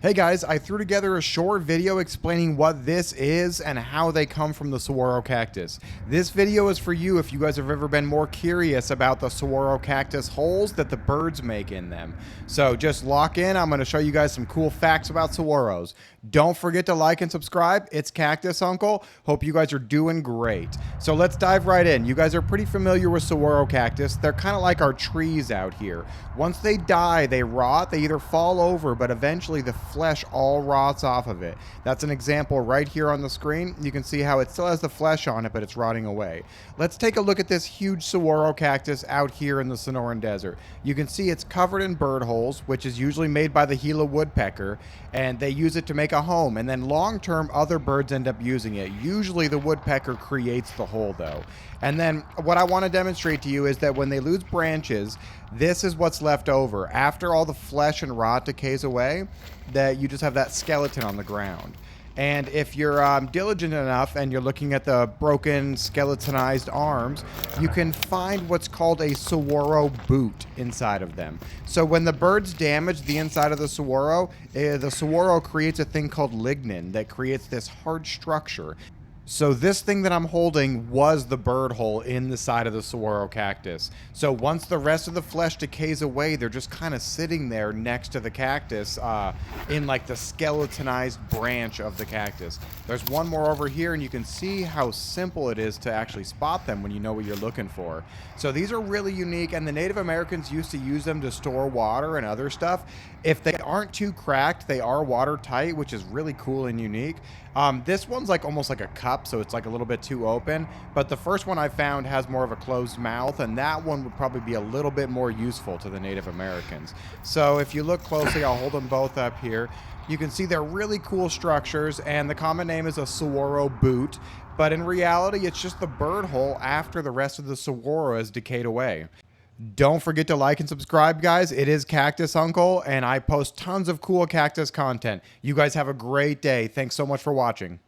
Hey guys, I threw together a short video explaining what this is and how they come from the saguaro cactus. This video is for you if you guys have ever been more curious about the saguaro cactus holes that the birds make in them. So just lock in, I'm going to show you guys some cool facts about saguaros. Don't forget to like and subscribe. It's Cactus Uncle. Hope you guys are doing great. So let's dive right in. You guys are pretty familiar with saguaro cactus. They're kind of like our trees out here. Once they die, they rot. They either fall over, but eventually the flesh all rots off of it. That's an example right here on the screen. You can see how it still has the flesh on it, but it's rotting away. Let's take a look at this huge saguaro cactus out here in the Sonoran Desert. You can see it's covered in bird holes, which is usually made by the Gila woodpecker, and they use it to make a home. And then long term, other birds end up using it. Usually the woodpecker creates the hole though. And then what I want to demonstrate to you is that when they lose branches, this is what's left over. After all the flesh and rot decays away, that you just have that skeleton on the ground. And if you're diligent enough and you're looking at the broken skeletonized arms, you can find what's called a saguaro boot inside of them. So when the birds damage the inside of the saguaro creates a thing called lignin that creates this hard structure. So this thing that I'm holding was the bird hole in the side of the saguaro cactus. So once the rest of the flesh decays away, they're just kind of sitting there next to the cactus in like the skeletonized branch of the cactus. There's one more over here, and you can see how simple it is to actually spot them when you know what you're looking for. So these are really unique, and the Native Americans used to use them to store water and other stuff. If they aren't too cracked, they are watertight, which is really cool and unique. This one's like almost like a cup, so it's like a little bit too open, but the first one I found has more of a closed mouth, and that one would probably be a little bit more useful to the Native Americans. So if you look closely, I'll hold them both up here. You can see they're really cool structures, and the common name is a saguaro boot, but in reality it's just the bird hole after the rest of the saguaro has decayed away. Don't forget to like and subscribe, guys. It is Cactus Uncle, and I post tons of cool cactus content. You guys have a great day. Thanks so much for watching.